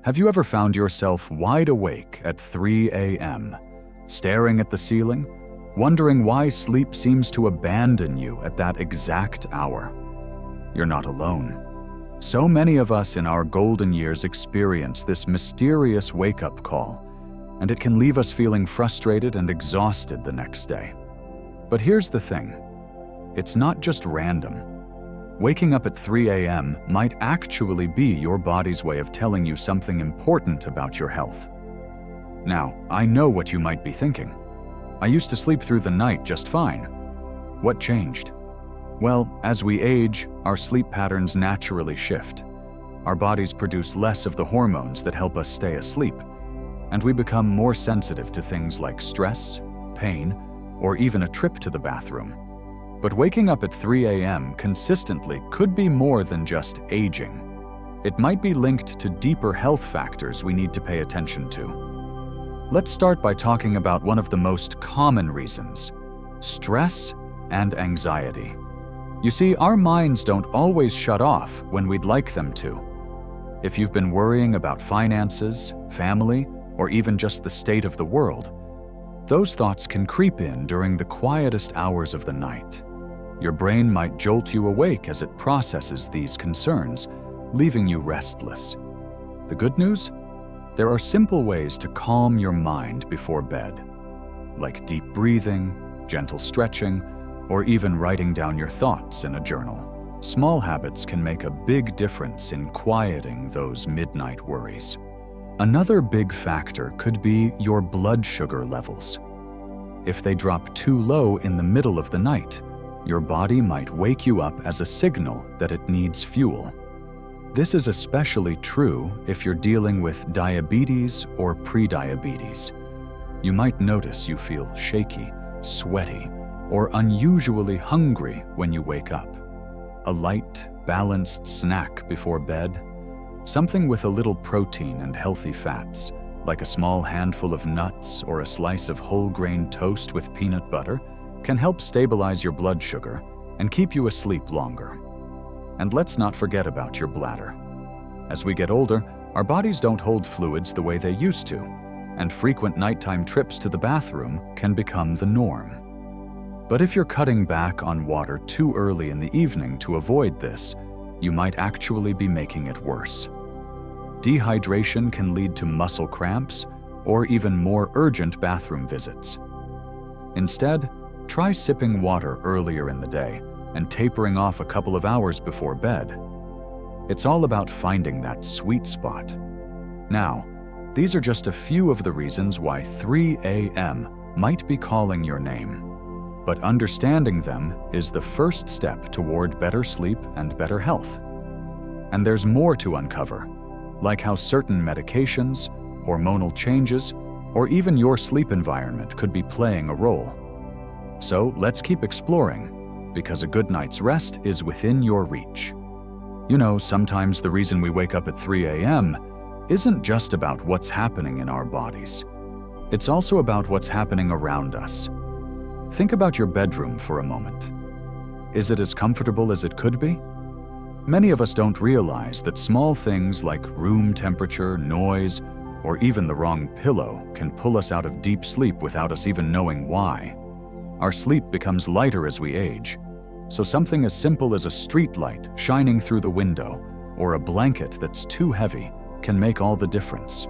Have you ever found yourself wide awake at 3 a.m., staring at the ceiling, wondering why sleep seems to abandon you at that exact hour? You're not alone. So many of us in our golden years experience this mysterious wake-up call, and it can leave us feeling frustrated and exhausted the next day. But here's the thing. It's not just random. Waking up at 3 a.m. might actually be your body's way of telling you something important about your health. Now, I know what you might be thinking. I used to sleep through the night just fine. What changed? Well, as we age, our sleep patterns naturally shift. Our bodies produce less of the hormones that help us stay asleep, and we become more sensitive to things like stress, pain, or even a trip to the bathroom. But waking up at 3 a.m. consistently could be more than just aging. It might be linked to deeper health factors we need to pay attention to. Let's start by talking about one of the most common reasons: stress and anxiety. You see, our minds don't always shut off when we'd like them to. If you've been worrying about finances, family, or even just the state of the world, those thoughts can creep in during the quietest hours of the night. Your brain might jolt you awake as it processes these concerns, leaving you restless. The good news? There are simple ways to calm your mind before bed, like deep breathing, gentle stretching, or even writing down your thoughts in a journal. Small habits can make a big difference in quieting those midnight worries. Another big factor could be your blood sugar levels. If they drop too low in the middle of the night, your body might wake you up as a signal that it needs fuel. This is especially true if you're dealing with diabetes or prediabetes. You might notice you feel shaky, sweaty, or unusually hungry when you wake up. A light, balanced snack before bed, something with a little protein and healthy fats, like a small handful of nuts or a slice of whole grain toast with peanut butter, can help stabilize your blood sugar and keep you asleep longer. And let's not forget about your bladder. As we get older, our bodies don't hold fluids the way they used to, and frequent nighttime trips to the bathroom can become the norm. But if you're cutting back on water too early in the evening to avoid this, you might actually be making it worse. Dehydration can lead to muscle cramps or even more urgent bathroom visits. Instead, try sipping water earlier in the day and tapering off a couple of hours before bed. It's all about finding that sweet spot. Now, these are just a few of the reasons why 3 a.m. might be calling your name. But understanding them is the first step toward better sleep and better health. And there's more to uncover, like how certain medications, hormonal changes, or even your sleep environment could be playing a role. So let's keep exploring, because a good night's rest is within your reach. You know, sometimes the reason we wake up at 3 a.m. isn't just about what's happening in our bodies. It's also about what's happening around us. Think about your bedroom for a moment. Is it as comfortable as it could be? Many of us don't realize that small things like room temperature, noise, or even the wrong pillow can pull us out of deep sleep without us even knowing why. Our sleep becomes lighter as we age, so something as simple as a street light shining through the window or a blanket that's too heavy can make all the difference.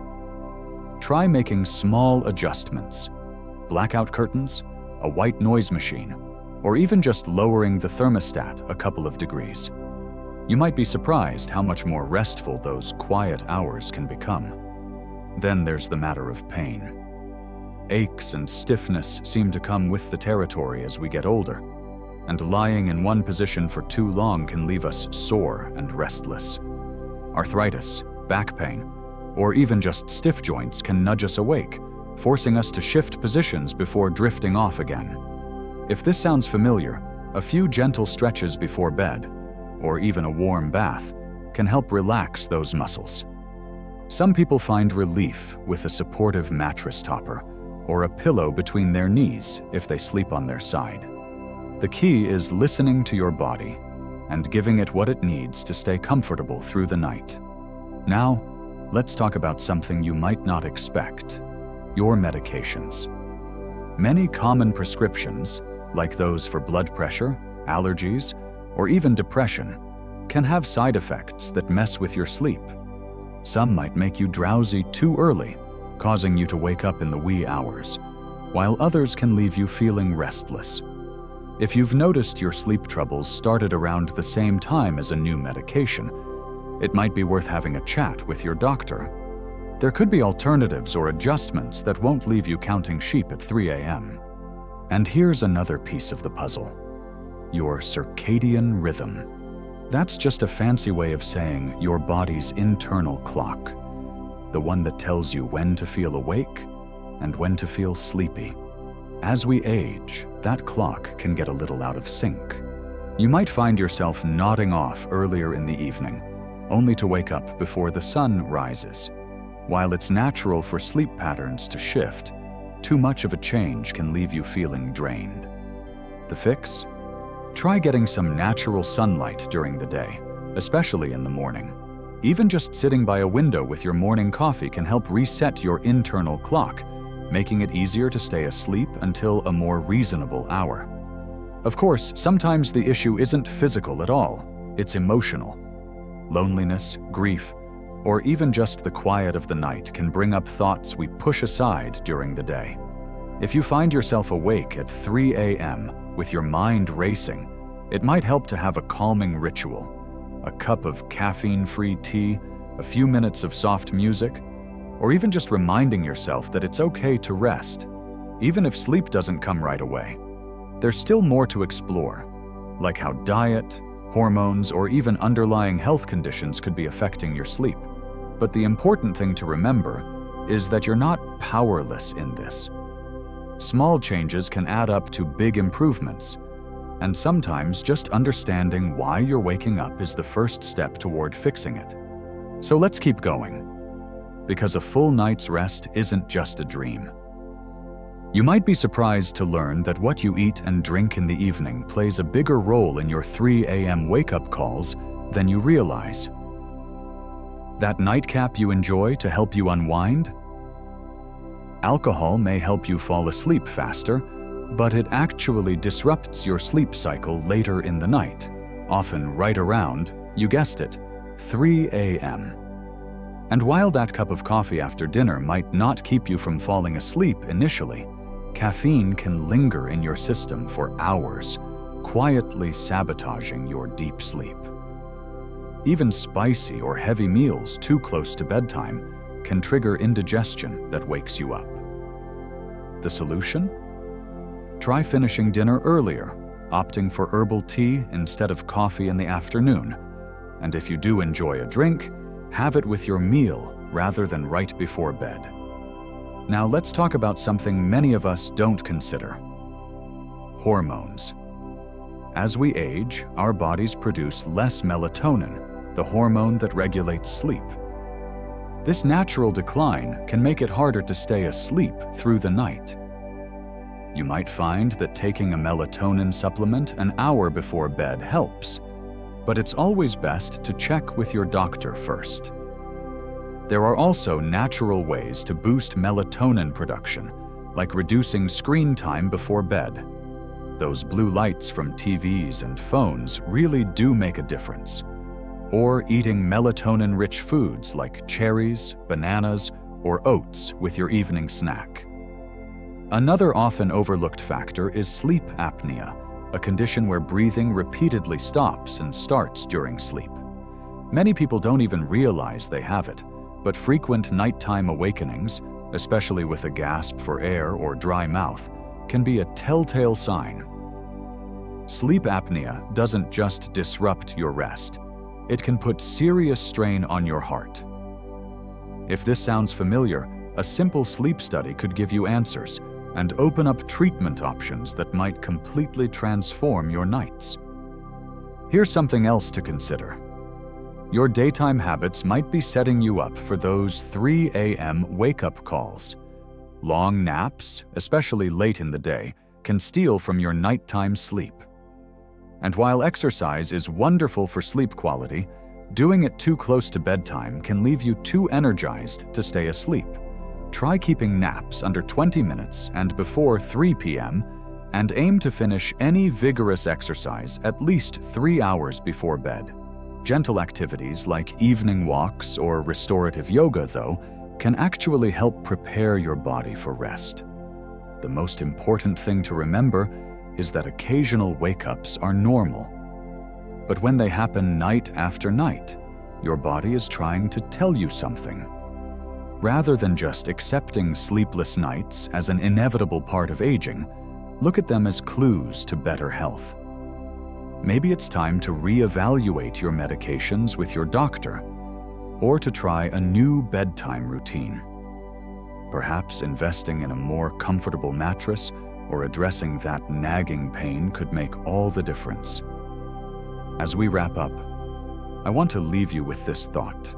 Try making small adjustments. Blackout curtains, a white noise machine, or even just lowering the thermostat a couple of degrees. You might be surprised how much more restful those quiet hours can become. Then there's the matter of pain. Aches and stiffness seem to come with the territory as we get older, and lying in one position for too long can leave us sore and restless. Arthritis, back pain, or even just stiff joints can nudge us awake, forcing us to shift positions before drifting off again. If this sounds familiar, a few gentle stretches before bed, or even a warm bath, can help relax those muscles. Some people find relief with a supportive mattress topper or a pillow between their knees if they sleep on their side. The key is listening to your body and giving it what it needs to stay comfortable through the night. Now, let's talk about something you might not expect: your medications. Many common prescriptions, like those for blood pressure, allergies, or even depression, can have side effects that mess with your sleep. Some might make you drowsy too early, causing you to wake up in the wee hours, while others can leave you feeling restless. If you've noticed your sleep troubles started around the same time as a new medication, it might be worth having a chat with your doctor. There could be alternatives or adjustments that won't leave you counting sheep at 3 a.m. And here's another piece of the puzzle: your circadian rhythm. That's just a fancy way of saying your body's internal clock, the one that tells you when to feel awake and when to feel sleepy. As we age, that clock can get a little out of sync. You might find yourself nodding off earlier in the evening, only to wake up before the sun rises. While it's natural for sleep patterns to shift, too much of a change can leave you feeling drained. The fix? Try getting some natural sunlight during the day, especially in the morning. Even just sitting by a window with your morning coffee can help reset your internal clock, making it easier to stay asleep until a more reasonable hour. Of course, sometimes the issue isn't physical at all, it's emotional. Loneliness, grief, or even just the quiet of the night can bring up thoughts we push aside during the day. If you find yourself awake at 3 a.m. with your mind racing, it might help to have a calming ritual: a cup of caffeine-free tea, a few minutes of soft music, or even just reminding yourself that it's okay to rest, even if sleep doesn't come right away. There's still more to explore, like how diet, hormones, or even underlying health conditions could be affecting your sleep. But the important thing to remember is that you're not powerless in this. Small changes can add up to big improvements, and sometimes just understanding why you're waking up is the first step toward fixing it. So let's keep going, because a full night's rest isn't just a dream. You might be surprised to learn that what you eat and drink in the evening plays a bigger role in your 3 a.m. wake-up calls than you realize. That nightcap you enjoy to help you unwind? Alcohol may help you fall asleep faster, but it actually disrupts your sleep cycle later in the night, often right around, you guessed it, 3 a.m. And while that cup of coffee after dinner might not keep you from falling asleep initially, caffeine can linger in your system for hours, quietly sabotaging your deep sleep. Even spicy or heavy meals too close to bedtime can trigger indigestion that wakes you up. The solution? Try finishing dinner earlier, opting for herbal tea instead of coffee in the afternoon. And if you do enjoy a drink, have it with your meal rather than right before bed. Now let's talk about something many of us don't consider: hormones. As we age, our bodies produce less melatonin, the hormone that regulates sleep. This natural decline can make it harder to stay asleep through the night. You might find that taking a melatonin supplement an hour before bed helps, but it's always best to check with your doctor first. There are also natural ways to boost melatonin production, like reducing screen time before bed. Those blue lights from TVs and phones really do make a difference. Or eating melatonin-rich foods like cherries, bananas, or oats with your evening snack. Another often overlooked factor is sleep apnea, a condition where breathing repeatedly stops and starts during sleep. Many people don't even realize they have it, but frequent nighttime awakenings, especially with a gasp for air or dry mouth, can be a telltale sign. Sleep apnea doesn't just disrupt your rest. It can put serious strain on your heart. If this sounds familiar, a simple sleep study could give you answers and open up treatment options that might completely transform your nights. Here's something else to consider. Your daytime habits might be setting you up for those 3 a.m. wake-up calls. Long naps, especially late in the day, can steal from your nighttime sleep. And while exercise is wonderful for sleep quality, Doing it too close to bedtime can leave you too energized to stay asleep. Try keeping naps under 20 minutes and before 3 p.m., and aim to finish any vigorous exercise at least 3 hours before bed. Gentle activities like evening walks or restorative yoga, though, can actually help prepare your body for rest. The most important thing to remember is that occasional wake-ups are normal. But when they happen night after night, your body is trying to tell you something. Rather than just accepting sleepless nights as an inevitable part of aging, look at them as clues to better health. Maybe it's time to reevaluate your medications with your doctor, or to try a new bedtime routine. Perhaps investing in a more comfortable mattress or addressing that nagging pain could make all the difference. As we wrap up, I want to leave you with this thought.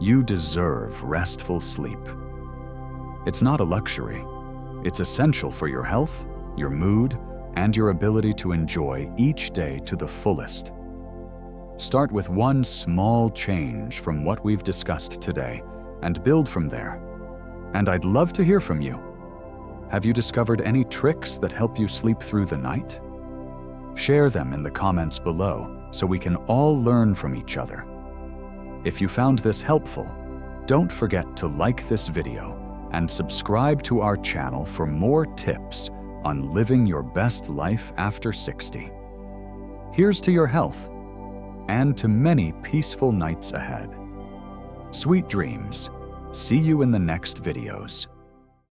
You deserve restful sleep. It's not a luxury. It's essential for your health, your mood, and your ability to enjoy each day to the fullest. Start with one small change from what we've discussed today and build from there. And I'd love to hear from you. Have you discovered any tricks that help you sleep through the night? Share them in the comments below so we can all learn from each other. If you found this helpful, don't forget to like this video and subscribe to our channel for more tips on living your best life after 60. Here's to your health and to many peaceful nights ahead. Sweet dreams. See you in the next videos.